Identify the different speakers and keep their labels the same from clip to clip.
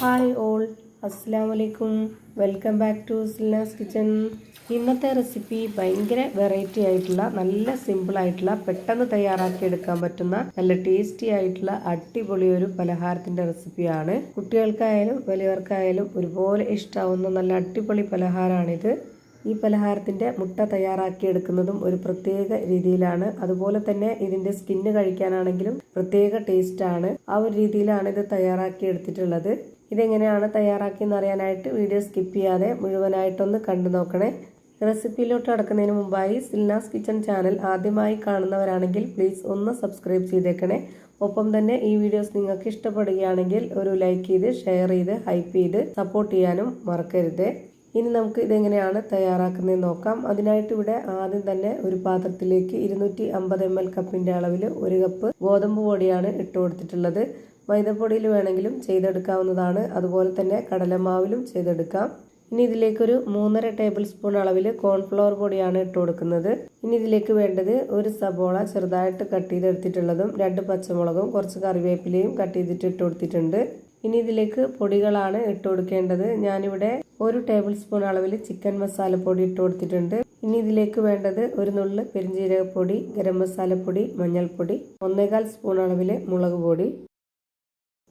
Speaker 1: Hi all, അസ്സലാമു അലൈക്കും. Welcome back to Silnas kitchen. ഇന്നത്തെ റെസിപ്പി ഭയങ്കര വെറൈറ്റി ആയിട്ടുള്ള, നല്ല സിമ്പിൾ ആയിട്ടുള്ള, പെട്ടെന്ന് തയ്യാറാക്കി എടുക്കാൻ പറ്റുന്ന നല്ല ടേസ്റ്റി ആയിട്ടുള്ള അടിപൊളി ഒരു പലഹാരത്തിന്റെ റെസിപ്പിയാണ്. കുട്ടികൾക്കായാലും വലിയവർക്കായാലും ഒരുപോലെ ഇഷ്ടമാവുന്ന നല്ല അടിപൊളി പലഹാരമാണിത്. ഈ പലഹാരത്തിൻ്റെ മുട്ട തയ്യാറാക്കി എടുക്കുന്നതും ഒരു പ്രത്യേക രീതിയിലാണ്. അതുപോലെ തന്നെ ഇതിൻ്റെ സ്കിന്ന് കഴിക്കാനാണെങ്കിലും പ്രത്യേക ടേസ്റ്റാണ്. ആ ഒരു രീതിയിലാണ് ഇത് തയ്യാറാക്കി എടുത്തിട്ടുള്ളത്. ഇതെങ്ങനെയാണ് തയ്യാറാക്കിയെന്ന് അറിയാനായിട്ട് വീഡിയോ സ്കിപ്പ് ചെയ്യാതെ മുഴുവനായിട്ടൊന്ന് കണ്ടു നോക്കണേ. റെസിപ്പിയിലോട്ട് കടക്കുന്നതിന് മുമ്പായി സിൽനാസ് കിച്ചൺ ചാനൽ ആദ്യമായി കാണുന്നവരാണെങ്കിൽ പ്ലീസ് ഒന്ന് സബ്സ്ക്രൈബ് ചെയ്തേക്കണേ. ഒപ്പം തന്നെ ഈ വീഡിയോസ് നിങ്ങൾക്ക് ഇഷ്ടപ്പെടുകയാണെങ്കിൽ ഒരു ലൈക്ക് ചെയ്ത് ഷെയർ ചെയ്ത് ഹൈപ്പ് ചെയ്ത് സപ്പോർട്ട് ചെയ്യാനും മറക്കരുത്. ഇനി നമുക്ക് ഇതെങ്ങനെയാണ് തയ്യാറാക്കുന്നത് നോക്കാം. അതിനായിട്ട് ഇവിടെ ആദ്യം തന്നെ ഒരു പാത്രത്തിലേക്ക് 250 ml കപ്പിൻ്റെ അളവിൽ 1 കപ്പ് ഗോതമ്പ് പൊടിയാണ് ഇട്ട് കൊടുത്തിട്ടുള്ളത്. മൈദപ്പൊടിയിൽ വേണമെങ്കിലും ചെയ്തെടുക്കാവുന്നതാണ്. അതുപോലെ തന്നെ കടലമാവിലും ചെയ്തെടുക്കാം. ഇനി ഇതിലേക്കൊരു 3.5 ടേബിൾ സ്പൂൺ അളവിൽ കോൺഫ്ലവർ പൊടിയാണ് ഇട്ട് കൊടുക്കുന്നത്. ഇനി ഇതിലേക്ക് വേണ്ടത് ഒരു സബോള ചെറുതായിട്ട് കട്ട് ചെയ്തെടുത്തിട്ടുള്ളതും 2 പച്ചമുളകും കുറച്ച് കറിവേപ്പിലയും കട്ട് ചെയ്തിട്ട് ഇട്ട് കൊടുത്തിട്ടുണ്ട്. ഇനി ഇതിലേക്ക് പൊടികളാണ് ഇട്ട് കൊടുക്കേണ്ടത്. ഞാനിവിടെ 1 ടേബിൾ സ്പൂൺ അളവിൽ ചിക്കൻ മസാലപ്പൊടി ഇട്ട് കൊടുത്തിട്ടുണ്ട്. ഇനി ഇതിലേക്ക് വേണ്ടത് ഒരു നുള്ള് പെരിഞ്ജീരകപ്പൊടി, ഗരം മസാലപ്പൊടി, മഞ്ഞൾപ്പൊടി, 1.25 സ്പൂൺ അളവിൽ മുളക് പൊടി.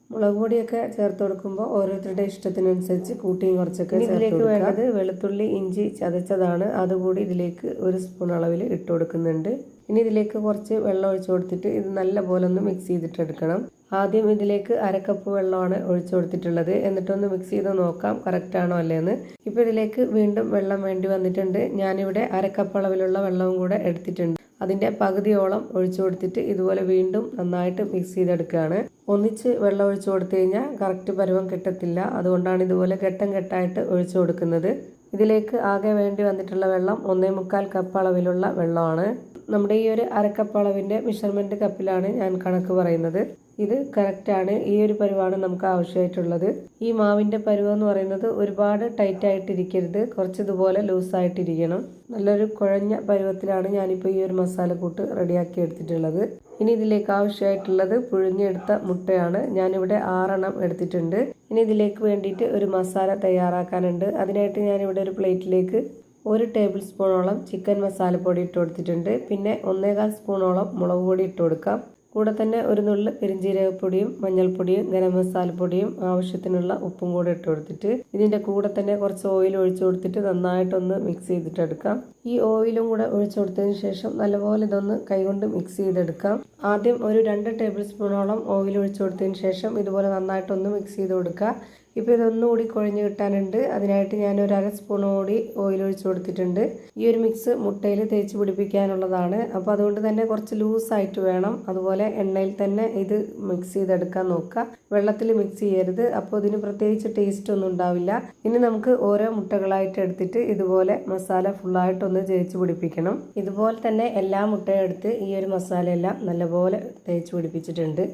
Speaker 1: മുളക് പൊടിയൊക്കെ ചേർത്ത് കൊടുക്കുമ്പോൾ ഓരോരുത്തരുടെ ഇഷ്ടത്തിനനുസരിച്ച് കൂട്ടിയും കുറച്ചൊക്കെ. ഇതിലേക്ക് വേണ്ടത് വെളുത്തുള്ളി ഇഞ്ചി ചതച്ചതാണ്. അതുകൂടി ഇതിലേക്ക് 1 സ്പൂൺ അളവിൽ ഇട്ട് കൊടുക്കുന്നുണ്ട്. ഇനി ഇതിലേക്ക് കുറച്ച് വെള്ളം ഒഴിച്ചു കൊടുത്തിട്ട് ഇത് നല്ല പോലെ ഒന്ന് മിക്സ് ചെയ്തിട്ടെടുക്കണം. ആദ്യം ഇതിലേക്ക് 1/2 കപ്പ് വെള്ളമാണ് ഒഴിച്ചു കൊടുത്തിട്ടുള്ളത്. എന്നിട്ടൊന്ന് മിക്സ് ചെയ്ത് നോക്കാം കറക്റ്റ് ആണോ അല്ലേന്ന്. ഇപ്പോൾ ഇതിലേക്ക് വീണ്ടും വെള്ളം വേണ്ടി വന്നിട്ടുണ്ട്. ഞാനിവിടെ 1/2 കപ്പ് അളവിലുള്ള വെള്ളവും കൂടെ എടുത്തിട്ടുണ്ട്. അതിൻ്റെ പകുതിയോളം ഒഴിച്ചു കൊടുത്തിട്ട് ഇതുപോലെ വീണ്ടും നന്നായിട്ട് മിക്സ് ചെയ്തെടുക്കുകയാണ്. ഒന്നിച്ച് വെള്ളം ഒഴിച്ചു കൊടുത്തു കഴിഞ്ഞാൽ കറക്റ്റ് പരുവം കിട്ടത്തില്ല. അതുകൊണ്ടാണ് ഇതുപോലെ ഘട്ടം ഘട്ടമായിട്ട് ഒഴിച്ചു കൊടുക്കുന്നത്. ഇതിലേക്ക് ആകെ വേണ്ടി വന്നിട്ടുള്ള വെള്ളം 1.25 കപ്പ് അളവിലുള്ള വെള്ളമാണ്. നമ്മുടെ ഈ ഒരു 1/2 കപ്പ് അളവിൻ്റെ മെഷർമെൻറ്റ് കപ്പിലാണ് ഞാൻ കണക്ക് പറയുന്നത്. ഇത് കറക്റ്റാണ്. ഈ ഒരു പരുവാണ് നമുക്ക് ആവശ്യമായിട്ടുള്ളത്. ഈ മാവിൻ്റെ പരുവം എന്ന് പറയുന്നത് ഒരുപാട് ടൈറ്റ് ആയിട്ടിരിക്കരുത്, കുറച്ച് ഇതുപോലെ ലൂസായിട്ടിരിക്കണം. നല്ലൊരു കുഴഞ്ഞ പരുവത്തിലാണ് ഞാനിപ്പോൾ ഈ ഒരു മസാലക്കൂട്ട് റെഡിയാക്കി എടുത്തിട്ടുള്ളത്. ഇനി ഇതിലേക്ക് ആവശ്യമായിട്ടുള്ളത് പുഴുങ്ങിയെടുത്ത മുട്ടയാണ്. ഞാനിവിടെ 6 എണ്ണം എടുത്തിട്ടുണ്ട്. ഇനി ഇതിലേക്ക് വേണ്ടിയിട്ട് ഒരു മസാല തയ്യാറാക്കാനുണ്ട്. അതിനായിട്ട് ഞാനിവിടെ ഒരു പ്ലേറ്റിലേക്ക് 1 ടേബിൾ സ്പൂണോളം ചിക്കൻ മസാലപ്പൊടി ഇട്ട് കൊടുത്തിട്ടുണ്ട്. പിന്നെ 1.25 സ്പൂണോളം മുളക് പൊടി ഇട്ട് കൊടുക്കാം. കൂടെ തന്നെ ഒരു നുള്ള് പെരിഞ്ജീരകപ്പൊടിയും മഞ്ഞൾപ്പൊടിയും ഗരം മസാലപ്പൊടിയും ആവശ്യത്തിനുള്ള ഉപ്പും കൂടെ ഇട്ട് കൊടുത്തിട്ട് ഇതിൻ്റെ കൂടെ തന്നെ കുറച്ച് ഓയിൽ ഒഴിച്ചു കൊടുത്തിട്ട് നന്നായിട്ടൊന്ന് മിക്സ് ചെയ്തിട്ടെടുക്കാം. ഈ ഓയിലും കൂടെ ഒഴിച്ചു കൊടുത്തതിന് ശേഷം നല്ലപോലെ ഇതൊന്ന് കൈകൊണ്ട് മിക്സ് ചെയ്തെടുക്കാം. ആദ്യം ഒരു 2 ടേബിൾ സ്പൂണോളം ഓയിൽ ഒഴിച്ചു കൊടുത്തതിന് ശേഷം ഇതുപോലെ നന്നായിട്ടൊന്ന് മിക്സ് ചെയ്ത് കൊടുക്കുക. ഇപ്പോൾ ഇതൊന്നുകൂടി കുഴഞ്ഞ് കിട്ടാനുണ്ട്. അതിനായിട്ട് ഞാൻ ഒരു 1/2 സ്പൂൺ കൂടി ഓയിൽ ഒഴിച്ചു കൊടുത്തിട്ടുണ്ട്. ഈ ഒരു മിക്സ് മുട്ടയിൽ തേച്ച് പിടിപ്പിക്കാനുള്ളതാണ്. അപ്പോൾ അതുകൊണ്ട് തന്നെ കുറച്ച് ലൂസായിട്ട് വേണം. അതുപോലെ എണ്ണയിൽ തന്നെ ഇത് മിക്സ് ചെയ്തെടുക്കാൻ നോക്കുക. വെള്ളത്തിൽ മിക്സ് ചെയ്യരുത്. അപ്പോൾ ഇതിന് പ്രത്യേകിച്ച് ടേസ്റ്റ് ഒന്നും ഉണ്ടാവില്ല. ഇനി നമുക്ക് ഓരോ മുട്ടകളായിട്ട് എടുത്തിട്ട് ഇതുപോലെ മസാല ഫുള്ളായിട്ടൊന്ന് തേച്ച് പിടിപ്പിക്കണം. ഇതുപോലെ തന്നെ എല്ലാ മുട്ടയും എടുത്ത് ഈ ഒരു മസാലയെല്ലാം നല്ലപോലെ തേച്ച് പിടിപ്പിച്ചിട്ടുണ്ട്.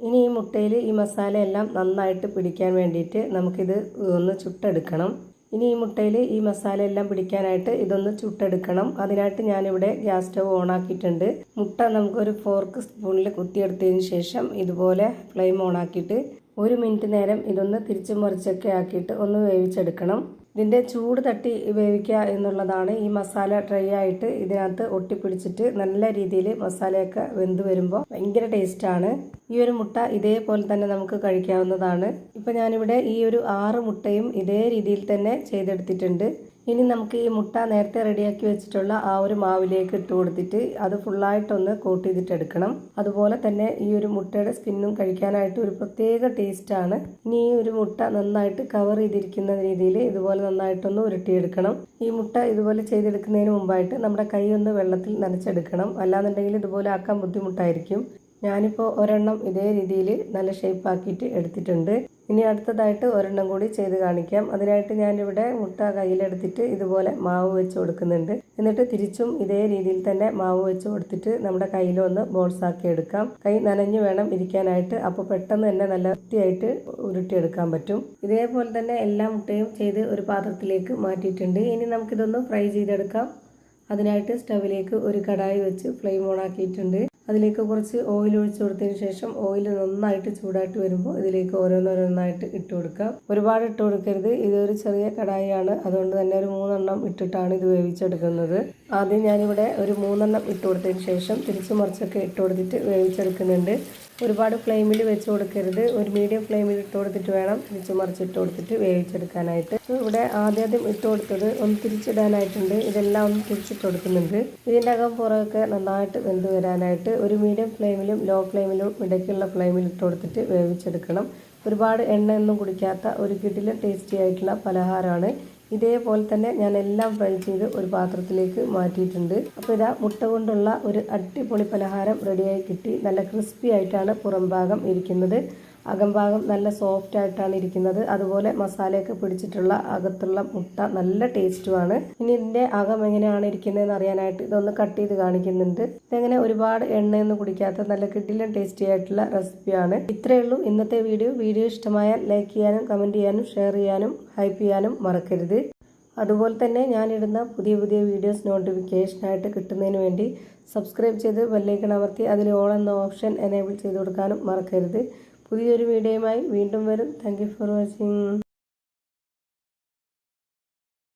Speaker 1: ഇനി ഈ മുട്ടയിൽ ഈ മസാലയെല്ലാം നന്നായിട്ട് പിടിക്കാൻ വേണ്ടിയിട്ട് നമുക്കിത് ഒന്ന് ചുട്ടെടുക്കണം. ഇനി ഈ മുട്ടയിൽ ഈ മസാല എല്ലാം പിടിക്കാനായിട്ട് ഇതൊന്ന് ചുട്ടെടുക്കണം. അതിനായിട്ട് ഞാനിവിടെ ഗ്യാസ് സ്റ്റവ് ഓൺ ആക്കിയിട്ടുണ്ട്. മുട്ട നമുക്കൊരു ഫോർക്ക് സ്പൂണിൽ കുത്തിയെടുത്തതിന് ശേഷം ഇതുപോലെ ഫ്ലെയിം ഓൺ ആക്കിയിട്ട് 1 മിനിറ്റ് നേരം ഇതൊന്ന് തിരിച്ചും മറിച്ചൊക്കെ ആക്കിയിട്ട് ഒന്ന് വേവിച്ചെടുക്കണം. ഇതിൻ്റെ ചൂട് തട്ടി വേവിക്കുക എന്നുള്ളതാണ്. ഈ മസാല ഡ്രൈ ആയിട്ട് ഇതിനകത്ത് ഒട്ടിപ്പിടിച്ചിട്ട് നല്ല രീതിയിൽ മസാലയൊക്കെ വെന്ത് വരുമ്പോൾ ഭയങ്കര ടേസ്റ്റാണ്. ഈ ഒരു മുട്ട ഇതേപോലെ തന്നെ നമുക്ക് കഴിക്കാവുന്നതാണ്. ഇപ്പോൾ ഞാനിവിടെ ഈ ഒരു 6 മുട്ടയും ഇതേ രീതിയിൽ തന്നെ ചെയ്തെടുത്തിട്ടുണ്ട്. ഇനി നമുക്ക് ഈ മുട്ട നേരത്തെ റെഡിയാക്കി വെച്ചിട്ടുള്ള ആ ഒരു മാവിലേക്ക് ഇട്ട് കൊടുത്തിട്ട് അത് ഫുള്ളായിട്ടൊന്ന് കോട്ട് ചെയ്തിട്ടെടുക്കണം. അതുപോലെ തന്നെ ഈ ഒരു മുട്ടയുടെ സ്കിന്നും കഴിക്കാനായിട്ട് ഒരു പ്രത്യേക ടേസ്റ്റാണ്. ഇനി ഈ ഒരു മുട്ട നന്നായിട്ട് കവർ ചെയ്തിരിക്കുന്ന രീതിയിൽ ഇതുപോലെ നന്നായിട്ടൊന്ന് ഉരുട്ടിയെടുക്കണം. ഈ മുട്ട ഇതുപോലെ ചെയ്തെടുക്കുന്നതിന് മുമ്പായിട്ട് നമ്മുടെ കൈ ഒന്ന് വെള്ളത്തിൽ നനച്ചെടുക്കണം. അല്ലാന്നുണ്ടെങ്കിൽ ഇതുപോലെ ആക്കാൻ ബുദ്ധിമുട്ടായിരിക്കും. ഞാനിപ്പോൾ ഒരെണ്ണം ഇതേ രീതിയിൽ നല്ല ഷേപ്പാക്കിയിട്ട് എടുത്തിട്ടുണ്ട്. ഇനി അടുത്തതായിട്ട് ഒരെണ്ണം കൂടി ചെയ്ത് കാണിക്കാം. അതിനായിട്ട് ഞാനിവിടെ മുട്ട കയ്യിലെടുത്തിട്ട് ഇതുപോലെ മാവ് വെച്ച് കൊടുക്കുന്നുണ്ട്. എന്നിട്ട് തിരിച്ചും ഇതേ രീതിയിൽ തന്നെ മാവ് വെച്ച് കൊടുത്തിട്ട് നമ്മുടെ കയ്യിലൊന്ന് ബോൾസ് ആക്കി എടുക്കാം. കൈ നനഞ്ഞു വേണം ഇരിക്കാനായിട്ട്. അപ്പോൾ പെട്ടെന്ന് തന്നെ നല്ല വൃത്തിയായിട്ട് ഉരുട്ടിയെടുക്കാൻ പറ്റും. ഇതേപോലെ തന്നെ എല്ലാ മുട്ടയും ചെയ്ത് ഒരു പാത്രത്തിലേക്ക് മാറ്റിയിട്ടുണ്ട്. ഇനി നമുക്കിതൊന്ന് ഫ്രൈ ചെയ്തെടുക്കാം. അതിനായിട്ട് സ്റ്റവിലേക്ക് ഒരു കടായി വെച്ച് ഫ്ലെയിം ഓൺ ആക്കിയിട്ടുണ്ട്. അതിലേക്ക് കുറച്ച് ഓയിൽ ഒഴിച്ചു കൊടുത്തതിന് ശേഷം ഓയിൽ നന്നായിട്ട് ചൂടായിട്ട് വരുമ്പോൾ ഇതിലേക്ക് ഓരോന്നോരോന്നായിട്ട് ഇട്ട് കൊടുക്കാം. ഒരുപാട് ഇട്ട് കൊടുക്കരുത്. ഇതൊരു ചെറിയ കടായിയാണ്, അതുകൊണ്ട് തന്നെ ഒരു 3 എണ്ണം ഇട്ടിട്ടാണ് ഇത് വേവിച്ചെടുക്കുന്നത്. ആദ്യം ഞാനിവിടെ ഒരു 3 എണ്ണം ഇട്ട് കൊടുത്തതിന് ശേഷം തിരിച്ചു മറിച്ചൊക്കെ ഇട്ട് കൊടുത്തിട്ട് വേവിച്ചെടുക്കുന്നുണ്ട്. ഒരുപാട് ഫ്ലെയിമിൽ വെച്ച് കൊടുക്കരുത്. ഒരു മീഡിയം ഫ്ലെയിമിൽ ഇട്ട് കൊടുത്തിട്ട് വേണം തിരിച്ചു മറിച്ചിട്ട് കൊടുത്തിട്ട് വേവിച്ചെടുക്കാനായിട്ട്. ഇവിടെ ആദ്യം ഇട്ട് കൊടുത്തത് ഒന്ന് തിരിച്ചിടാനായിട്ടുണ്ട്. ഇതെല്ലാം ഒന്ന് തിരിച്ചിട്ട് കൊടുക്കുന്നുണ്ട്. ഇതിൻ്റെ അകം പുറമൊക്കെ നന്നായിട്ട് വെന്ത് വരാനായിട്ട് ഒരു മീഡിയം ഫ്ലെയിമിലും ലോ ഫ്ലെയിമിലും ഇടയ്ക്കുള്ള ഫ്ലെയിമിൽ ഇട്ട് കൊടുത്തിട്ട് വേവിച്ചെടുക്കണം. ഒരുപാട് എണ്ണയൊന്നും കുടിക്കാത്ത ഒരു കിടിലൻ ടേസ്റ്റി ആയിട്ടുള്ള പലഹാരമാണ്. ഇതേപോലെ തന്നെ ഞാൻ എല്ലാം ഫ്രൈ ചെയ്ത് ഒരു പാത്രത്തിലേക്ക് മാറ്റിയിട്ടുണ്ട്. അപ്പോൾ ഇതാ മുട്ട കൊണ്ടുള്ള ഒരു അടിപൊളി പലഹാരം റെഡിയായി കിട്ടി. നല്ല ക്രിസ്പി ആയിട്ടാണ് പുറം ഭാഗം ഇരിക്കുന്നത്. അകംഭാഗം നല്ല സോഫ്റ്റ് ആയിട്ടാണ് ഇരിക്കുന്നത്. അതുപോലെ മസാലയൊക്കെ പിടിച്ചിട്ടുള്ള അകത്തുള്ള മുട്ട നല്ല ടേസ്റ്റുമാണ്. ഇനി ഇതിൻ്റെ അകം എങ്ങനെയാണ് ഇരിക്കുന്നതെന്ന് അറിയാനായിട്ട് ഇതൊന്ന് കട്ട് ചെയ്ത് കാണിക്കുന്നുണ്ട്. ഇതെങ്ങനെ ഒരുപാട് എണ്ണയൊന്നും കുടിക്കാത്ത നല്ല കിടിലൻ ടേസ്റ്റി ആയിട്ടുള്ള റെസിപ്പിയാണ്. ഇത്രയേ ഉള്ളൂ ഇന്നത്തെ വീഡിയോ ഇഷ്ടമായാൽ ലൈക്ക് ചെയ്യാനും കമൻറ്റ് ചെയ്യാനും ഷെയർ ചെയ്യാനും ഹൈപ്പ് ചെയ്യാനും മറക്കരുത്. അതുപോലെ തന്നെ ഞാനിടുന്ന പുതിയ വീഡിയോസ് നോട്ടിഫിക്കേഷനായിട്ട് കിട്ടുന്നതിന് വേണ്ടി സബ്സ്ക്രൈബ് ചെയ്ത് ബെല്ലൈക്കൺ അമർത്തി അതിൽ ഓൾ എന്ന ഓപ്ഷൻ എനേബിൾ ചെയ്ത് കൊടുക്കാനും മറക്കരുത്. പുതിയൊരു വീഡിയോയുമായി വീണ്ടും വരും. Thank you for watching.